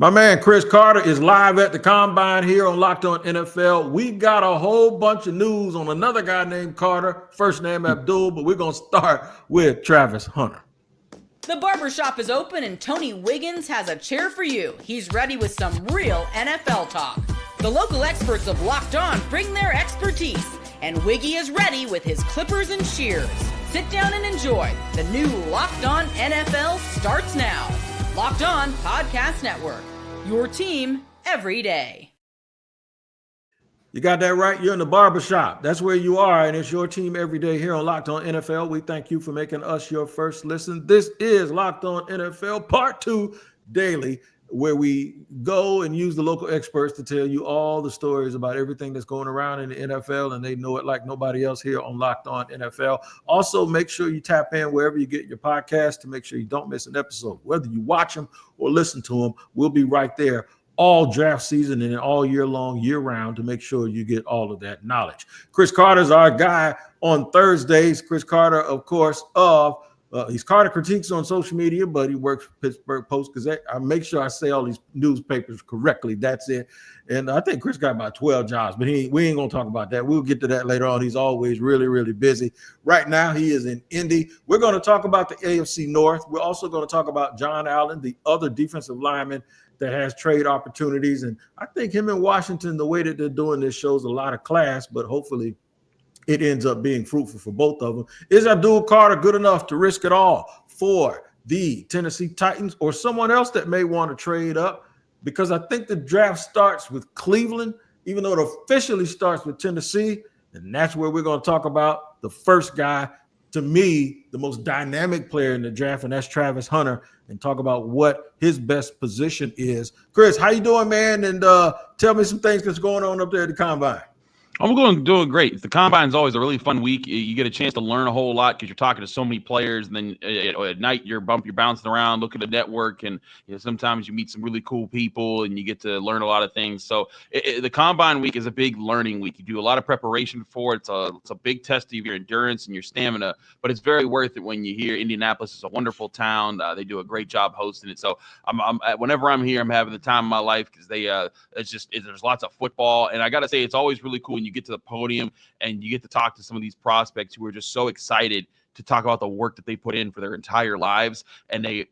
My man Chris Carter is live at the Combine here on Locked On NFL. We got a whole bunch of news on another guy named Carter, first name Abdul, but we're going to start with Travis Hunter. The barbershop is open and Tony Wiggins has a chair for you. He's ready with some real NFL talk. The local experts of Locked On bring their expertise, and Wiggy is ready with his clippers and shears. Sit down and enjoy. The new Locked On NFL starts now. Locked On Podcast Network. Your team every day. You got that right. You're in the barbershop. That's where you are, and it's your team every day here on Locked On NFL. We thank you for making us your first listen. This is Locked On NFL Part 2 Daily, where we go and use the local experts to tell you all the stories about everything that's going around in the NFL, and they know it like nobody else here on Locked On NFL. Also, make sure you tap in wherever you get your podcast to make sure you don't miss an episode. Whether you watch them or listen to them, we'll be right there all draft season and all year long, year round, to make sure you get all of that knowledge. Chris Carter's our guy on Thursdays. Chris Carter, of course, he's Carter Critiques on social media, but he works for Pittsburgh Post-Gazette. I make sure I say all these newspapers correctly. That's it. And I think Chris got about 12 jobs, but we ain't going to talk about that. We'll get to that later on. He's always really, really busy. Right now, he is in Indy. We're going to talk about the AFC North. We're also going to talk about John Allen, the other defensive lineman that has trade opportunities. And I think him in Washington, the way that they're doing this shows a lot of class, but hopefully it ends up being fruitful for both of them. Is Abdul Carter good enough to risk it all for the Tennessee Titans or someone else that may want to trade up? Because I think the draft starts with Cleveland, even though it officially starts with Tennessee. And that's where we're going to talk about the first guy, to me, the most dynamic player in the draft, and that's Travis Hunter, and talk about what his best position is. Chris, how you doing, man? And tell me some things that's going on up there at the Combine. I'm doing great. The Combine is always a really fun week. You get a chance to learn a whole lot because you're talking to so many players, and then at night you're bouncing around, looking at the network, and sometimes you meet some really cool people, and you get to learn a lot of things. So the Combine week is a big learning week. You do a lot of preparation for it. It's a big test of your endurance and your stamina, but it's very worth it when you hear Indianapolis is a wonderful town. They do a great job hosting it. So whenever I'm here, I'm having the time of my life because there's lots of football, and I got to say it's always really cool when you get to the podium and you get to talk to some of these prospects who are just so excited to talk about the work that they put in for their entire lives, and they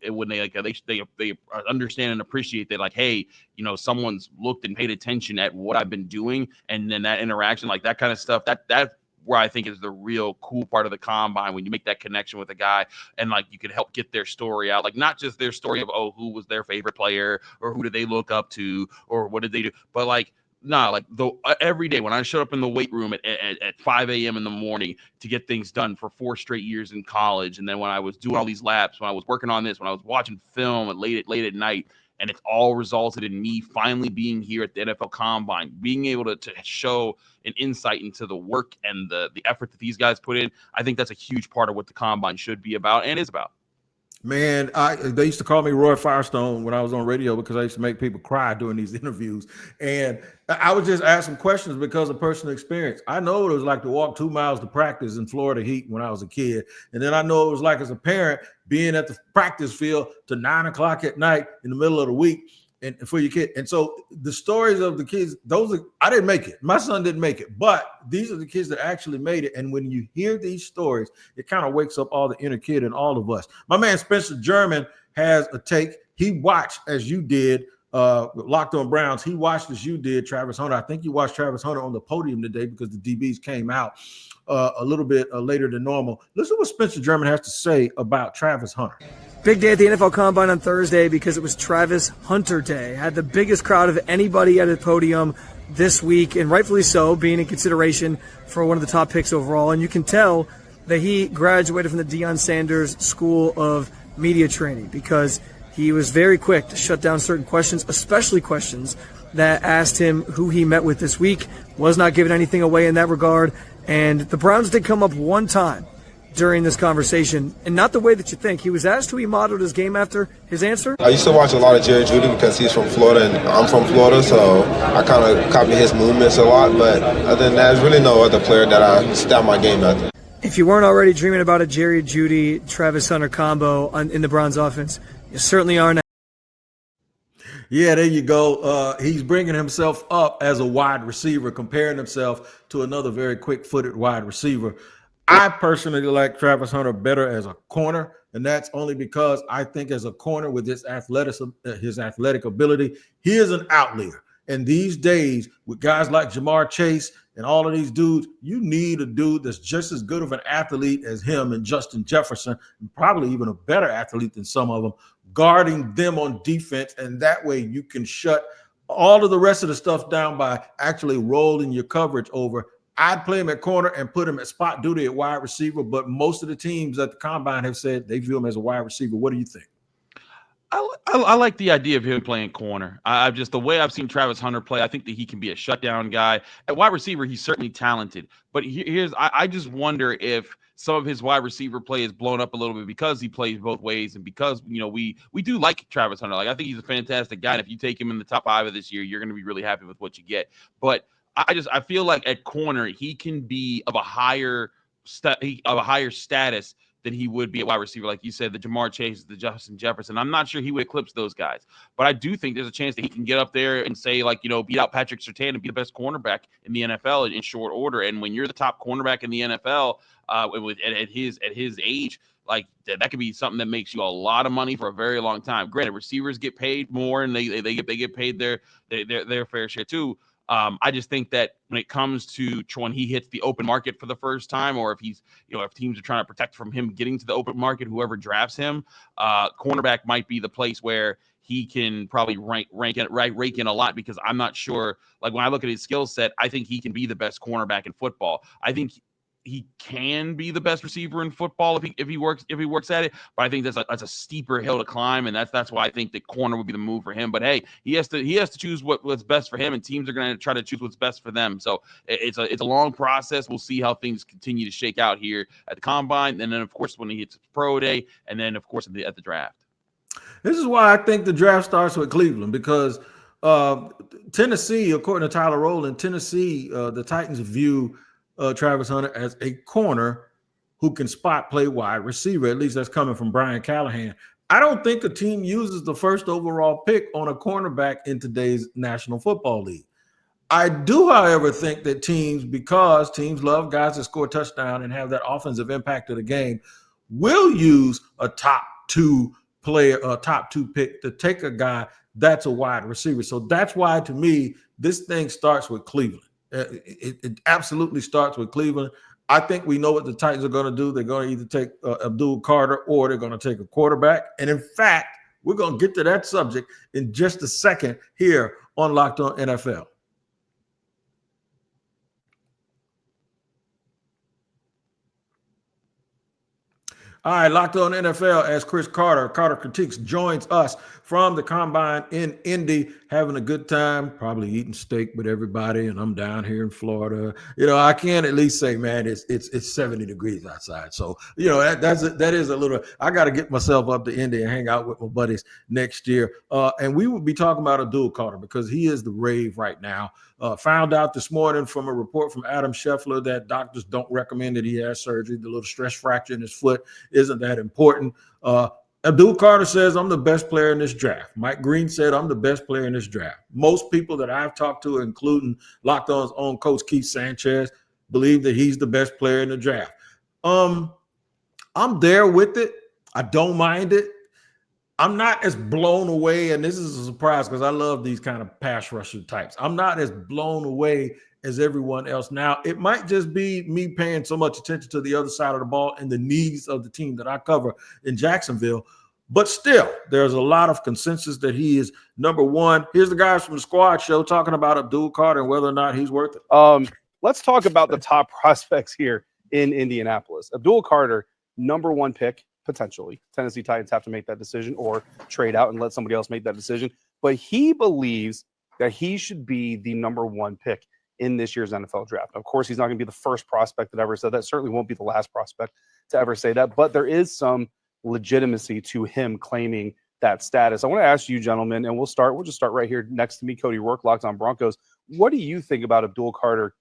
understand and appreciate that, like, hey, someone's looked and paid attention at what I've been doing, and then that interaction, like that kind of stuff, that where I think is the real cool part of the Combine, when you make that connection with a guy and like you can help get their story out, like not just their story of who was their favorite player or who did they look up to or what did they do, but like every day when I showed up in the weight room at 5 a.m. in the morning to get things done for 4 straight years in college, and then when I was doing all these laps, when I was working on this, when I was watching film at late at night, and it's all resulted in me finally being here at the NFL Combine, being able to show an insight into the work and the effort that these guys put in. I think that's a huge part of what the Combine should be about and is about. Man, they used to call me Roy Firestone when I was on radio because I used to make people cry during these interviews. And I would just ask them questions because of personal experience. I know what it was like to walk 2 miles to practice in Florida heat when I was a kid. And then I know what it was like as a parent being at the practice field to 9 o'clock at night in the middle of the week and for your kid. And so the stories of the kids, I didn't make it. My son didn't make it, but these are the kids that actually made it. And when you hear these stories, it kind of wakes up all the inner kid in all of us. My man Spencer German has a take. He watched as you did Locked On Browns. He watched as you did Travis Hunter. I think you watched Travis Hunter on the podium today because the DBs came out a little bit later than normal. Listen to what Spencer German has to say about Travis Hunter. Big day at the NFL Combine on Thursday because it was Travis Hunter Day. Had the biggest crowd of anybody at the podium this week, and rightfully so, being in consideration for one of the top picks overall. And you can tell that he graduated from the Deion Sanders School of Media Training because he was very quick to shut down certain questions, especially questions that asked him who he met with this week. Was not giving anything away in that regard. And the Browns did come up one time during this conversation, and not the way that you think. He was asked who he modeled his game after. His answer? I used to watch a lot of Jerry Jeudy because he's from Florida and I'm from Florida, so I kind of copy his movements a lot. But other than that, there's really no other player that I stamp my game after. If you weren't already dreaming about a Jerry Jeudy, Travis Hunter combo in the Browns offense, you certainly are now. Yeah, there you go. He's bringing himself up as a wide receiver, comparing himself to another very quick-footed wide receiver. I personally like Travis Hunter better as a corner, and that's only because I think as a corner with his athletic ability, he is an outlier. And these days, with guys like Jamar Chase and all of these dudes, you need a dude that's just as good of an athlete as him and Justin Jefferson, and probably even a better athlete than some of them, guarding them on defense. And that way you can shut all of the rest of the stuff down by actually rolling your coverage over. I'd play him at corner and put him at spot duty at wide receiver, but most of the teams at the combine have said they view him as a wide receiver. What do you think? I like the idea of him playing corner. I've just the way I've seen Travis Hunter play, I think that he can be a shutdown guy. At wide receiver, he's certainly talented. But I just wonder if some of his wide receiver play is blown up a little bit because he plays both ways and because we do like Travis Hunter. Like I think he's a fantastic guy. And if you take him in the top 5 of this year, you're going to be really happy with what you get. But I feel like at corner he can be of a higher status than he would be at wide receiver. Like you said, the Jamar Chase, the Justin Jefferson. I'm not sure he would eclipse those guys, but I do think there's a chance that he can get up there and say, like, beat out Patrick Surtain and be the best cornerback in the NFL in short order. And when you're the top cornerback in the NFL at his age, like that could be something that makes you a lot of money for a very long time. Granted, receivers get paid more and they get paid their fair share too. I just think that when it comes to when he hits the open market for the first time, or if he's, if teams are trying to protect from him getting to the open market, whoever drafts him, cornerback might be the place where he can probably rake in a lot, because I'm not sure. Like when I look at his skill set, I think he can be the best cornerback in football. I think he can be the best receiver in football if he works at it, but I think that's a steeper hill to climb, and that's why I think the corner would be the move for him. But hey, he has to choose what's best for him, and teams are going to try to choose what's best for them. So it's a long process. We'll see how things continue to shake out here at the combine, and then of course when he hits pro day, and then of course at the draft. This is why I think the draft starts with Cleveland, because Tennessee, according to Tyler Rowland, the Titans view Travis Hunter as a corner who can spot play wide receiver. At least that's coming from Brian Callahan. I don't think a team uses the first overall pick on a cornerback in today's National Football League. I do, however, think that because teams love guys that score a touchdown and have that offensive impact of the game, will use a top 2 pick to take a guy that's a wide receiver. So that's why, to me, this thing starts with Cleveland. It absolutely starts with Cleveland. I think we know what the Titans are going to do. They're going to either take Abdul Carter or they're going to take a quarterback. And in fact, we're going to get to that subject in just a second here on Locked On NFL. All right, Locked On NFL as Chris Carter Critiques, joins us from the Combine in Indy, having a good time, probably eating steak with everybody, and I'm down here in Florida. I can at least say, man, it's 70 degrees outside. So, that is a little, I got to get myself up to Indy and hang out with my buddies next year. And we will be talking about Abdul Carter because he is the rave right now. Found out this morning from a report from Adam Scheffler that doctors don't recommend that he has surgery. The little stress fracture in his foot isn't that important. Abdul Carter says, I'm the best player in this draft. Mike Green said, I'm the best player in this draft. Most people that I've talked to, including Locked On's own coach Keith Sanchez, believe that he's the best player in the draft. I'm there with it. I don't mind it. I'm not as blown away, and this is a surprise because I love these kind of pass rusher types. I'm not as blown away as everyone else. Now, it might just be me paying so much attention to the other side of the ball and the needs of the team that I cover in Jacksonville. But still, there's a lot of consensus that he is number one. Here's the guys from the Squad Show talking about Abdul Carter and whether or not he's worth it. Let's talk about the top prospects here in Indianapolis. Abdul Carter, number 1 pick. Potentially. Tennessee Titans have to make that decision or trade out and let somebody else make that decision. But he believes that he should be the number 1 pick in this year's NFL draft. Of course, he's not going to be the first prospect that ever said that. Certainly won't be the last prospect to ever say that. But there is some legitimacy to him claiming that status. I want to ask you, gentlemen, and we'll just start right here next to me, Cody Rourke, Locked On Broncos. What do you think about Abdul Carter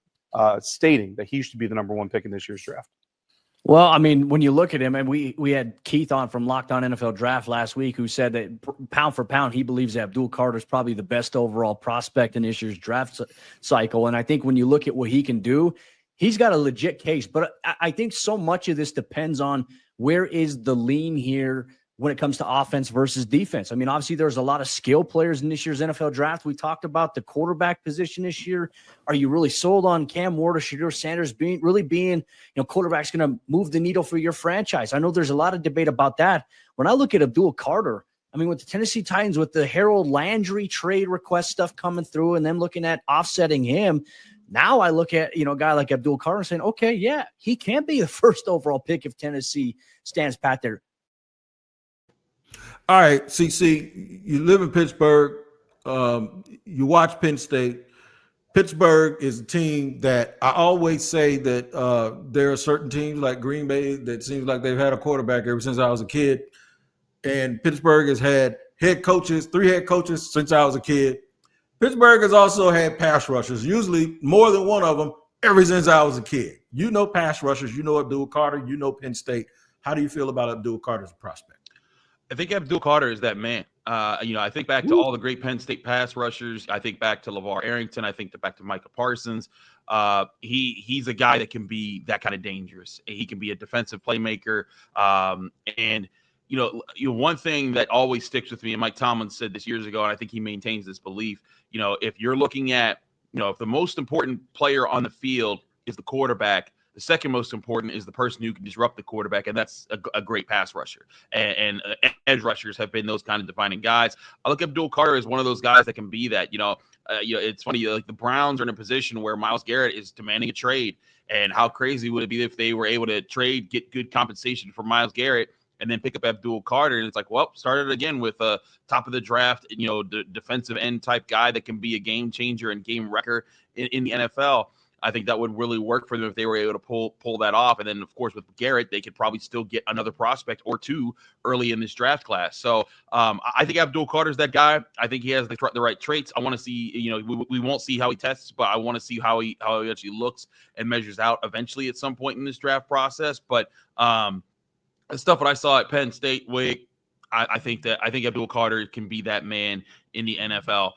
stating that he should be the number 1 pick in this year's draft? Well, I mean, when you look at him, and we had Keith on from Locked On NFL Draft last week, who said that pound for pound, he believes Abdul Carter is probably the best overall prospect in this year's draft cycle. And I think when you look at what he can do, he's got a legit case. But I think so much of this depends on where is the lean here when it comes to offense versus defense. I mean, obviously, there's a lot of skill players in this year's NFL draft. We talked about the quarterback position this year. Are you really sold on Cam Ward or Shedeur Sanders being, quarterback's going to move the needle for your franchise? I know there's a lot of debate about that. When I look at Abdul Carter, I mean, with the Tennessee Titans, with the Harold Landry trade request stuff coming through and then looking at offsetting him, now I look at, a guy like Abdul Carter saying, okay, yeah, he can be the first overall pick if Tennessee stands pat there. All right, CC, you live in Pittsburgh. You watch Penn State. Pittsburgh is a team that I always say that there are certain teams like Green Bay that seems like they've had a quarterback ever since I was a kid. And Pittsburgh has had three head coaches since I was a kid. Pittsburgh has also had pass rushers, usually more than one of them, ever since I was a kid. You know pass rushers. You know Abdul Carter. You know Penn State. How do you feel about Abdul Carter as a prospect? I think Abdul Carter is that man. I think back to all the great Penn State pass rushers. I think back to LeVar Arrington. I think back to Micah Parsons. He's a guy that can be that kind of dangerous. He can be a defensive playmaker. And one thing that always sticks with me, and Mike Tomlin said this years ago, and I think he maintains this belief, if you're looking at, if the most important player on the field is the quarterback, the second most important is the person who can disrupt the quarterback, and that's a great pass rusher. And edge rushers have been those kind of defining guys. I look at Abdul Carter as one of those guys that can be that. It's funny, like the Browns are in a position where Myles Garrett is demanding a trade, and how crazy would it be if they were able to trade, get good compensation for Myles Garrett, and then pick up Abdul Carter? And it's like, well, start it again with a top of the draft, the defensive end type guy that can be a game changer and game wrecker in the NFL. I think that would really work for them if they were able to pull that off. And then, of course, with Garrett, they could probably still get another prospect or two early in this draft class. So I think Abdul Carter's that guy. I think he has the right traits. I want to see, we won't see how he tests, but I want to see how he actually looks and measures out eventually at some point in this draft process. But the stuff that I saw at Penn State, I think Abdul Carter can be that man in the NFL.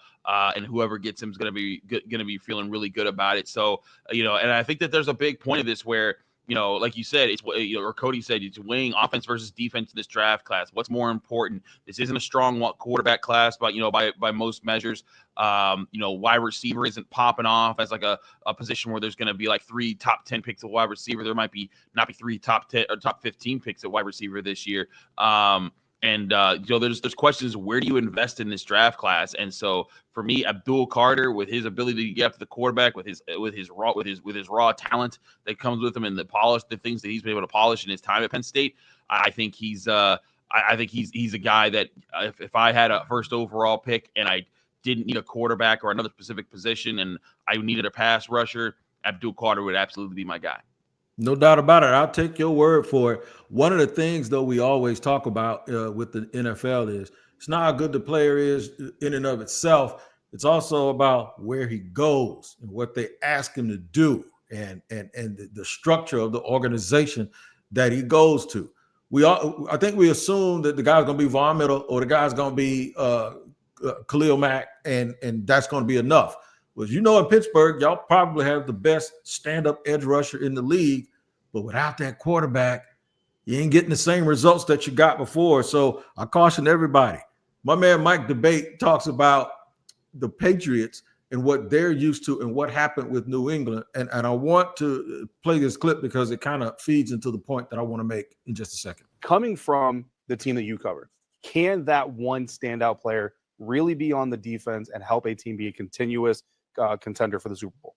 And whoever gets him is going to be feeling really good about it. So, and I think that there's a big point of this where, like you said, it's or Cody said, it's weighing offense versus defense in this draft class. What's more important? This isn't a strong quarterback class, but by most measures, wide receiver isn't popping off as like a position where there's going to be like 3 top 10 picks of wide receiver. There might not be 3 top 10 or top 15 picks at wide receiver this year. And there's questions, where do you invest in this draft class? And so for me, Abdul Carter, with his ability to get after the quarterback, with his raw talent that comes with him, and the things that he's been able to polish in his time at Penn State, I think he's a guy that if I had a first overall pick and I didn't need a quarterback or another specific position and I needed a pass rusher, Abdul Carter would absolutely be my guy. No doubt about it. I'll take your word for it. One of the things, though, we always talk about with the NFL is it's not how good the player is in and of itself. It's also about where he goes and what they ask him to do and the structure of the organization that he goes to. I think we assume that the guy's going to be Von Miller or the guy's going to be Khalil Mack, and that's going to be enough. Well, in Pittsburgh, y'all probably have the best stand-up edge rusher in the league, but without that quarterback, you ain't getting the same results that you got before. So I caution everybody. My man Mike Debate talks about the Patriots and what they're used to and what happened with New England. And I want to play this clip because it kind of feeds into the point that I want to make in just a second. Coming from the team that you covered, can that one standout player really be on the defense and help a team be a continuous contender for the Super Bowl?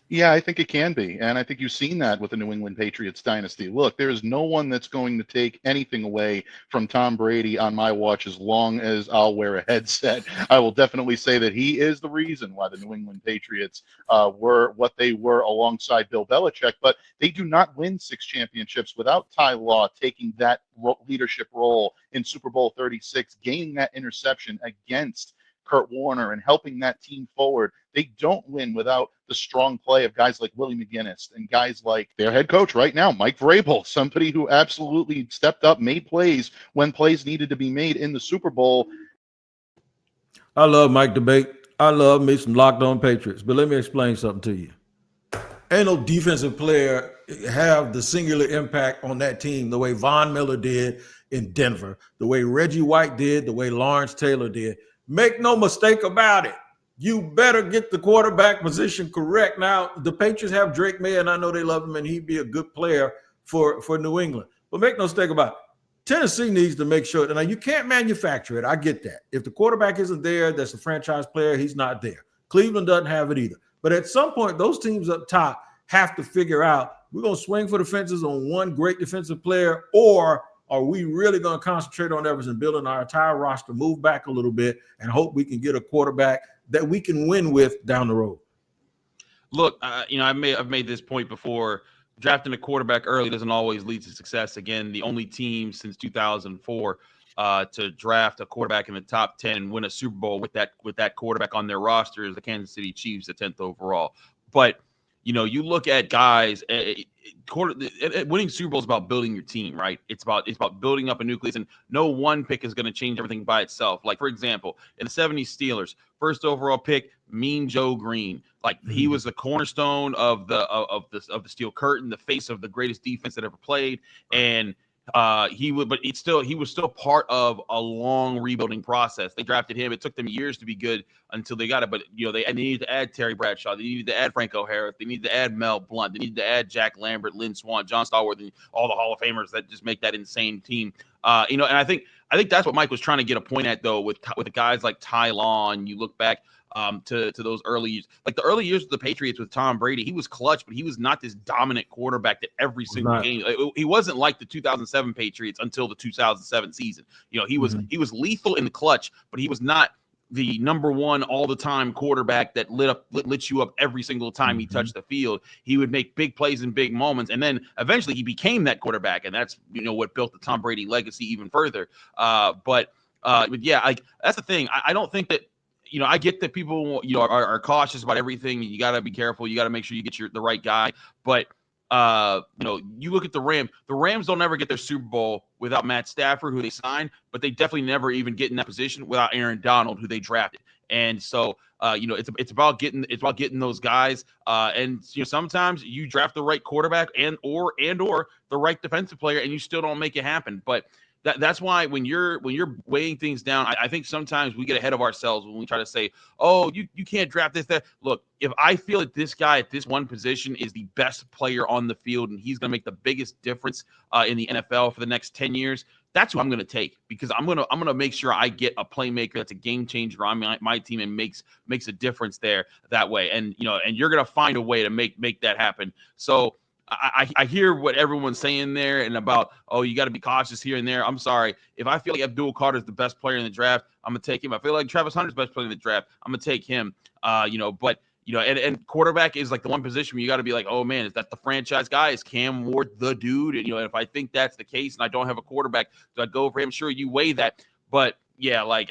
Yeah, I think it can be. And I think you've seen that with the New England Patriots dynasty. Look, there is no one that's going to take anything away from Tom Brady on my watch as long as I'll wear a headset. I will definitely say that he is the reason why the New England Patriots were what they were alongside Bill Belichick. But they do not win 6 championships without Ty Law taking that leadership role in Super Bowl 36, gaining that interception against Kurt Warner and helping that team forward. They don't win without the strong play of guys like Willie McGinnis and guys like their head coach right now, Mike Vrabel, somebody who absolutely stepped up, made plays when plays needed to be made in the Super Bowl. I love Mike Debate. I love me some Locked On Patriots, but let me explain something to you. Ain't no defensive player have the singular impact on that team the way Von Miller did in Denver, the way Reggie White did, the way Lawrence Taylor did. Make no mistake about it. You better get the quarterback position correct. Now, the Patriots have Drake May, and I know they love him, and he'd be a good player for New England. But make no mistake about it. Tennessee needs to make sure that now you can't manufacture it. I get that. If the quarterback isn't there, that's a franchise player, he's not there. Cleveland doesn't have it either. But at some point, those teams up top have to figure out, we're going to swing for the fences on one great defensive player, or are we really going to concentrate on Everson, building our entire roster, move back a little bit, and hope we can get a quarterback that we can win with down the road? Look, I've made this point before. Drafting a quarterback early doesn't always lead to success. Again, the only team since 2004 to draft a quarterback in the top 10 and win a Super Bowl with that quarterback on their roster is the Kansas City Chiefs at 10th overall. But you look at guys. Winning Super Bowl is about building your team, right? It's about building up a nucleus, and no one pick is going to change everything by itself. Like, for example, in the 70s Steelers, first overall pick, Mean Joe Green. Like, he was the cornerstone of the Steel Curtain, the face of the greatest defense that ever played, and he was still part of a long rebuilding process. They drafted him. It took them years to be good until they got it. But they needed to add Terry Bradshaw. They needed to add Franco Harris. They needed to add Mel Blount. They needed to add Jack Lambert, Lynn Swann, John Stallworth, and all the Hall of Famers that just make that insane team. And I think that's what Mike was trying to get a point at, though, with the guys like Ty Law. And you look back to those early years, like the early years of the Patriots with Tom Brady. He was clutch, but he was not this dominant quarterback that every single game. He wasn't like the 2007 Patriots until the 2007 season. He was lethal in the clutch, but he was not the number one all the time quarterback that lit you up every single time he touched the field. He would make big plays in big moments, and then eventually he became that quarterback, and that's what built the Tom Brady legacy even further. But yeah, like, that's the thing. I don't think that. I get that people, are cautious about everything. You got to be careful. You got to make sure you get the right guy. But, you look at the Rams. The Rams don't ever get their Super Bowl without Matt Stafford, who they signed, but they definitely never even get in that position without Aaron Donald, who they drafted. And so, it's about getting those guys. And sometimes you draft the right quarterback and or the right defensive player, and you still don't make it happen. But that's why when you're weighing things down, I think sometimes we get ahead of ourselves when we try to say, oh, you can't draft this, that. Look, if I feel that this guy at this one position is the best player on the field and he's going to make the biggest difference in the NFL for the next 10 years, that's who I'm going to take, because I'm going to make sure I get a playmaker that's a game changer on my team and makes a difference there that way. And and you're going to find a way to make that happen. So I hear what everyone's saying there and about, oh, you got to be cautious here and there. I'm sorry. If I feel like Abdul Carter is the best player in the draft, I'm going to take him. I feel like Travis Hunter's the best player in the draft, I'm going to take him. But and quarterback is like the one position where you got to be like, oh man, is that the franchise guy? Is Cam Ward the dude? And if I think that's the case and I don't have a quarterback, do I go for him? Sure, you weigh that. But yeah, like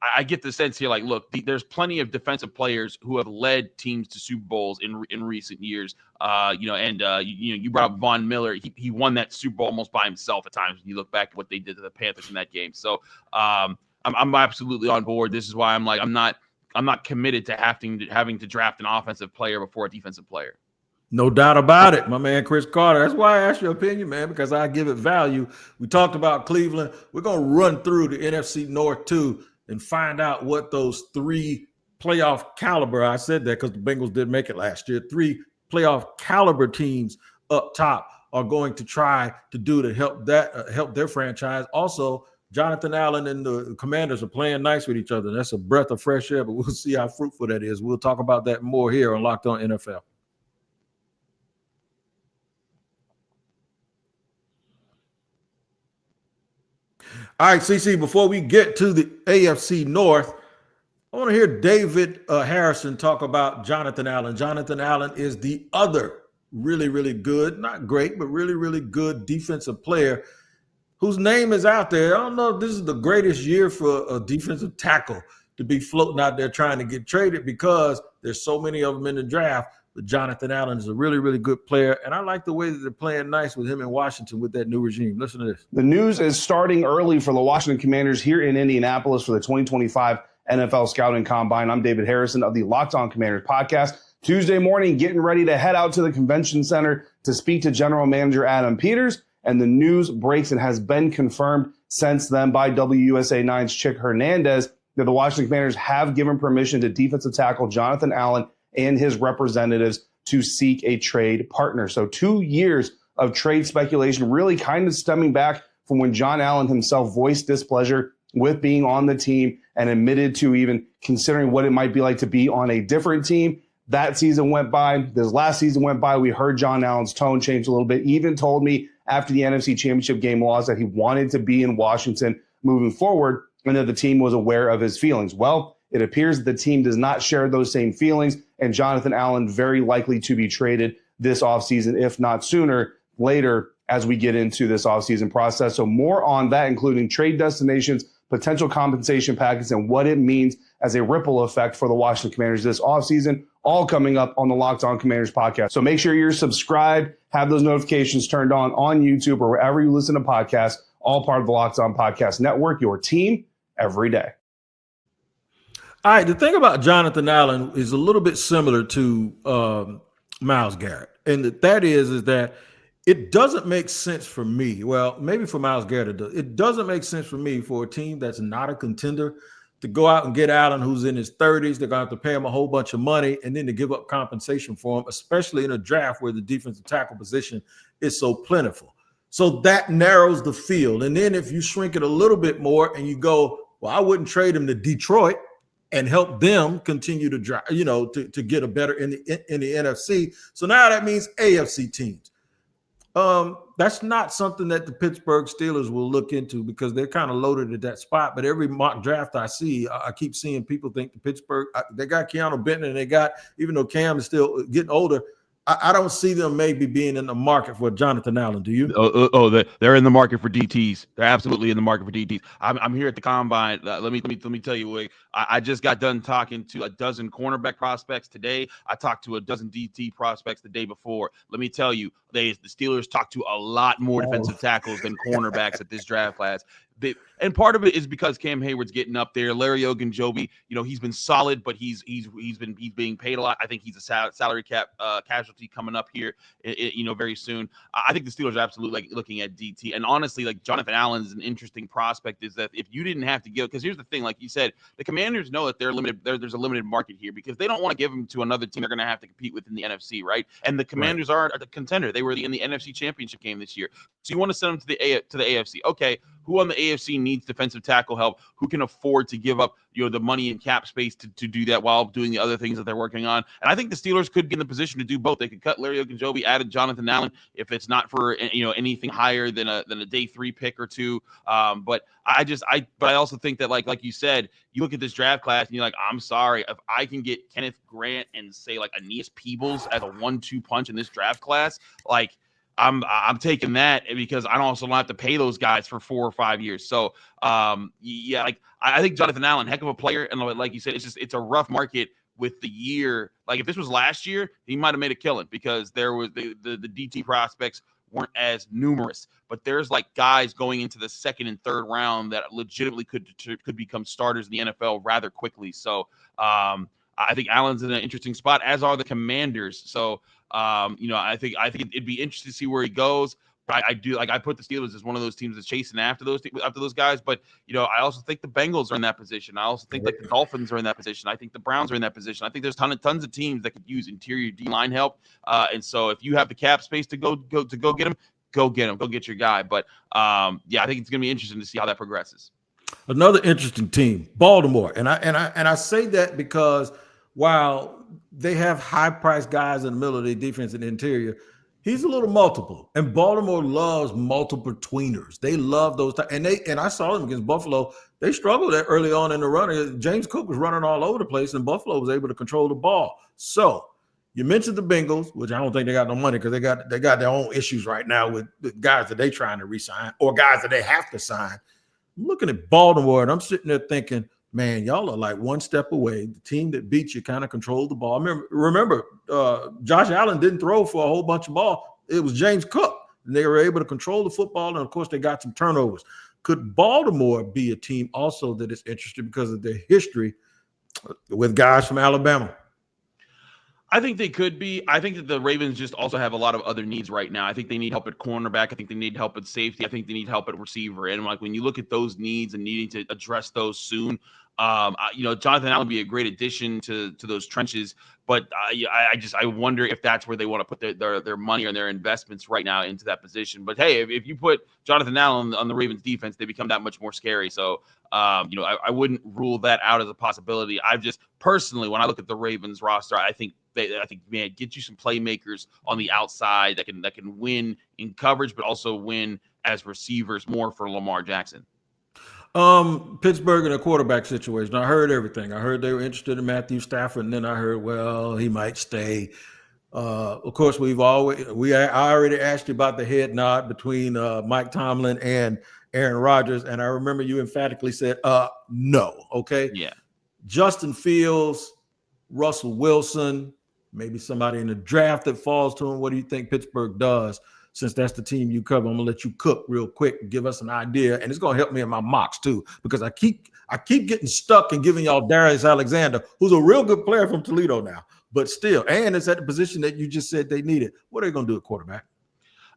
I get the sense here, like, look, there's plenty of defensive players who have led teams to Super Bowls in recent years. You brought up Von Miller. He won that Super Bowl almost by himself at times when you look back at what they did to the Panthers in that game. So I'm absolutely on board. This is why I'm not committed to having to draft an offensive player before a defensive player. No doubt about it, my man, Chris Carter. That's why I asked your opinion, man, because I give it value. We talked about Cleveland. We're going to run through the NFC North, too, and find out what those three playoff caliber, I said that because the Bengals did make it last year, three playoff caliber teams up top are going to try to do to help their franchise. Also, Jonathan Allen and the Commanders are playing nice with each other. That's a breath of fresh air, but we'll see how fruitful that is. We'll talk about that more here on Locked On NFL. All right, CC, before we get to the AFC North, I want to hear David Harrison talk about Jonathan Allen. Jonathan Allen is the other really, really good, not great, but really, really good defensive player whose name is out there. I don't know if this is the greatest year for a defensive tackle to be floating out there trying to get traded because there's so many of them in the draft. But Jonathan Allen is a really, really good player. And I like the way that they're playing nice with him in Washington with that new regime. Listen to this. The news is starting early for the Washington Commanders here in Indianapolis for the 2025 NFL Scouting Combine. I'm David Harrison of the Locked On Commanders podcast. Tuesday morning, getting ready to head out to the convention center to speak to General Manager Adam Peters. And the news breaks and has been confirmed since then by WUSA 9's Chick Hernandez that the Washington Commanders have given permission to defensive tackle Jonathan Allen and his representatives to seek a trade partner. So 2 years of trade speculation really kind of stemming back from when John Allen himself voiced displeasure with being on the team and admitted to even considering what it might be like to be on a different team. That season went by. This last season went by. We heard John Allen's tone change a little bit. Even told me after the NFC Championship game loss that he wanted to be in Washington moving forward and that the team was aware of his feelings. Well, it appears that the team does not share those same feelings, and Jonathan Allen very likely to be traded this offseason, if not sooner, later as we get into this offseason process. So more on that, including trade destinations, potential compensation package, and what it means as a ripple effect for the Washington Commanders this offseason, all coming up on the Locked On Commanders podcast. So make sure you're subscribed, have those notifications turned on YouTube or wherever you listen to podcasts, all part of the Locked On Podcast Network, your team every day. All right, the thing about Jonathan Allen is a little bit similar to Myles Garrett. And that is that it doesn't make sense for me. Well, maybe for Myles Garrett, it does. It doesn't make sense for me for a team that's not a contender to go out and get Allen, who's in his 30s. They're going to have to pay him a whole bunch of money and then to give up compensation for him, especially in a draft where the defensive tackle position is so plentiful. So that narrows the field. And then if you shrink it a little bit more and you go, well, I wouldn't trade him to Detroit and help them continue to drive, to get a better in the NFC. So now that means AFC teams. That's not something that the Pittsburgh Steelers will look into because they're kind of loaded at that spot. But every mock draft I see, I keep seeing people think the Pittsburgh, they got Keanu Benton and they got, even though Cam is still getting older, I don't see them maybe being in the market for Jonathan Allen. Do you? They're in the market for DTs. They're absolutely in the market for DTs. I'm here at the combine. Let me tell you, Wig. I just got done talking to a dozen cornerback prospects today. I talked to a dozen DT prospects the day before. Let me tell you, the Steelers talked to a lot more defensive tackles than cornerbacks at this draft class. And part of it is because Cam Hayward's getting up there. Larry Ogunjobi, he's been solid, but he's being paid a lot. I think he's a salary cap casualty coming up here, very soon. I think the Steelers are absolutely looking at DT. And honestly, Jonathan Allen is an interesting prospect. Is that if you didn't have to give, because here's the thing, like you said, the Commanders know that they're limited. There's a limited market here because they don't want to give him to another team they're going to have to compete with in the NFC, right? And the Commanders are a contender. They were in the NFC Championship game this year, so you want to send them to the AFC. Okay, who on the AFC needs defensive tackle help? Who can afford to give up the money and cap space to do that while doing the other things that they're working on? And I think the Steelers could be in the position to do both. They could cut Larry Ogunjobi, add Jonathan Allen if it's not for anything higher than a day 3 pick or 2. But I also think that like you said, you look at this draft class and you're like, I'm sorry, if I can get Kenneth Grant and say like Aeneas Peebles as a 1-2 punch in this draft class, I'm taking that because I also don't have to pay those guys for 4 or 5 years. So I think Jonathan Allen, heck of a player, and like you said, it's a rough market with the year. Like if this was last year, he might have made a killing because there was the DT prospects weren't as numerous. But there's guys going into the second and third round that legitimately could become starters in the NFL rather quickly. So I think Allen's in an interesting spot, as are the Commanders. So I think it'd be interesting to see where he goes. But I put the Steelers as one of those teams that's chasing after those guys. But I also think the Bengals are in that position. I also think the Dolphins are in that position. I think the Browns are in that position. I think there's tons of teams that could use interior D line help. And so if you have the cap space to go get them, go get them. Go get your guy. But I think it's gonna be interesting to see how that progresses. Another interesting team, Baltimore, and I say that because while they have high-priced guys in the middle of their defense and the interior, he's a little multiple. And Baltimore loves multiple tweeners. They love those. And I saw them against Buffalo. They struggled early on in the run. James Cook was running all over the place, and Buffalo was able to control the ball. So you mentioned the Bengals, which I don't think they got no money because they got their own issues right now with the guys that they're trying to re-sign or guys that they have to sign. I'm looking at Baltimore, and I'm sitting there thinking, man, y'all are like one step away. The team that beat you kind of controlled the ball. Remember, Josh Allen didn't throw for a whole bunch of ball. It was James Cook. And they were able to control the football, and of course, they got some turnovers. Could Baltimore be a team also that is interested because of their history with guys from Alabama? I think they could be. I think that the Ravens just also have a lot of other needs right now. I think they need help at cornerback. I think they need help at safety. I think they need help at receiver. And like when you look at those needs and needing to address those soon, Jonathan Allen would be a great addition to those trenches. But I wonder if that's where they want to put their money or their investments right now into that position. But hey, if you put Jonathan Allen on the Ravens defense, they become that much more scary. So I wouldn't rule that out as a possibility. I've just personally, when I look at the Ravens roster, I think man, get you some playmakers on the outside that can win in coverage, but also win as receivers more for Lamar Jackson. Pittsburgh in a quarterback situation. I heard everything. I heard they were interested in Matthew Stafford, and then I heard, well, he might stay. Of course, I already asked you about the head nod between Mike Tomlin and Aaron Rodgers, and I remember you emphatically said, no. Okay. Yeah. Justin Fields, Russell Wilson, maybe somebody in the draft that falls to him. What do you think Pittsburgh does? Since that's the team you cover, I'm gonna let you cook real quick and give us an idea, and it's gonna help me in my mocks too, because I keep getting stuck and giving y'all Darius Alexander, who's a real good player from Toledo now, but still, and it's at the position that you just said they needed. What are they gonna do at quarterback?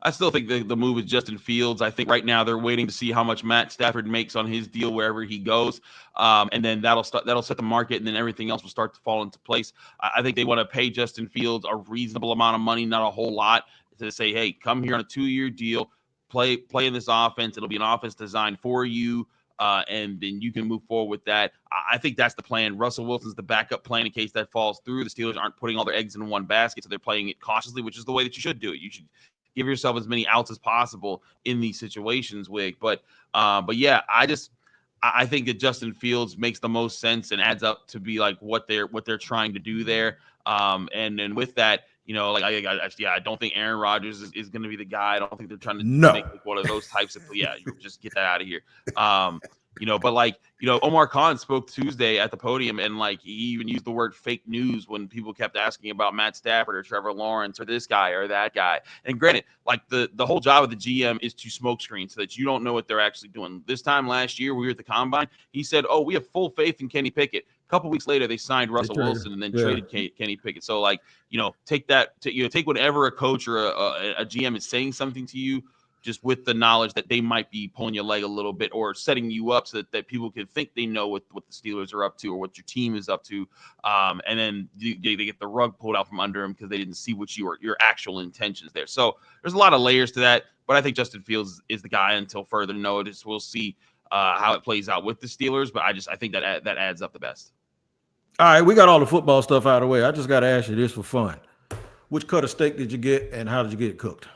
I still think the move is Justin Fields. I think right now they're waiting to see how much Matt Stafford makes on his deal wherever he goes, and then that'll set the market, and then everything else will start to fall into place. I think they want to pay Justin Fields a reasonable amount of money, not a whole lot, to say, hey, come here on a 2-year deal, play in this offense. It'll be an offense designed for you, and then you can move forward with that. I think that's the plan. Russell Wilson's the backup plan in case that falls through. The Steelers aren't putting all their eggs in one basket, so they're playing it cautiously, which is the way that you should do it. You should give yourself as many outs as possible in these situations, Wig. But yeah, I think that Justin Fields makes the most sense and adds up to be like what they're trying to do there. And then with that, I don't think Aaron Rodgers is going to be the guy. I don't think they're trying to make like one of those types of, you just get that out of here. But Omar Khan spoke Tuesday at the podium, and like he even used the word fake news when people kept asking about Matt Stafford or Trevor Lawrence or this guy or that guy. And granted, like the whole job of the GM is to smokescreen so that you don't know what they're actually doing. This time last year, we were at the Combine. He said, "Oh, we have full faith in Kenny Pickett." A couple weeks later, they signed Russell Wilson and then traded Kenny Pickett. So take whatever a coach or a GM is saying something to you, just with the knowledge that they might be pulling your leg a little bit or setting you up so that people can think they know what the Steelers are up to or what your team is up to. And then they get the rug pulled out from under them because they didn't see what your actual intentions there. So there's a lot of layers to that, but I think Justin Fields is the guy until further notice. We'll see how it plays out with the Steelers, but I think that adds up the best. All right, we got all the football stuff out of the way. I just got to ask you this for fun. Which cut of steak did you get, and how did you get it cooked?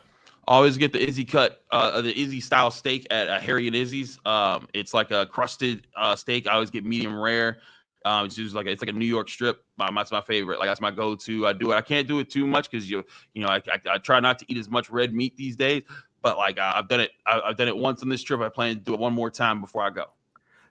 Always get the Izzy cut, the Izzy style steak at Harry and Izzy's. It's like a crusted steak. I always get medium rare. It's like a New York strip. That's my favorite. Like that's my go-to. I do it. I can't do it too much because I try not to eat as much red meat these days. But like I've done it. I've done it once on this trip. I plan to do it one more time before I go.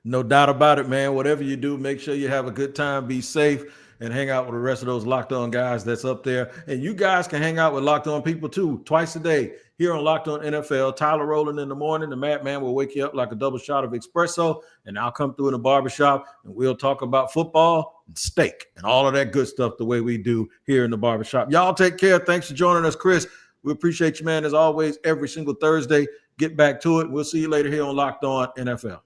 No doubt about it, man. Whatever you do, make sure you have a good time. Be safe. And hang out with the rest of those Locked On guys that's up there. And you guys can hang out with Locked On people too, twice a day here on Locked On NFL. Tyler Rowland in the morning. The Madman will wake you up like a double shot of espresso. And I'll come through in the barbershop and we'll talk about football and steak and all of that good stuff the way we do here in the barbershop. Y'all take care. Thanks for joining us, Chris. We appreciate you, man, as always, every single Thursday. Get back to it. We'll see you later here on Locked On NFL.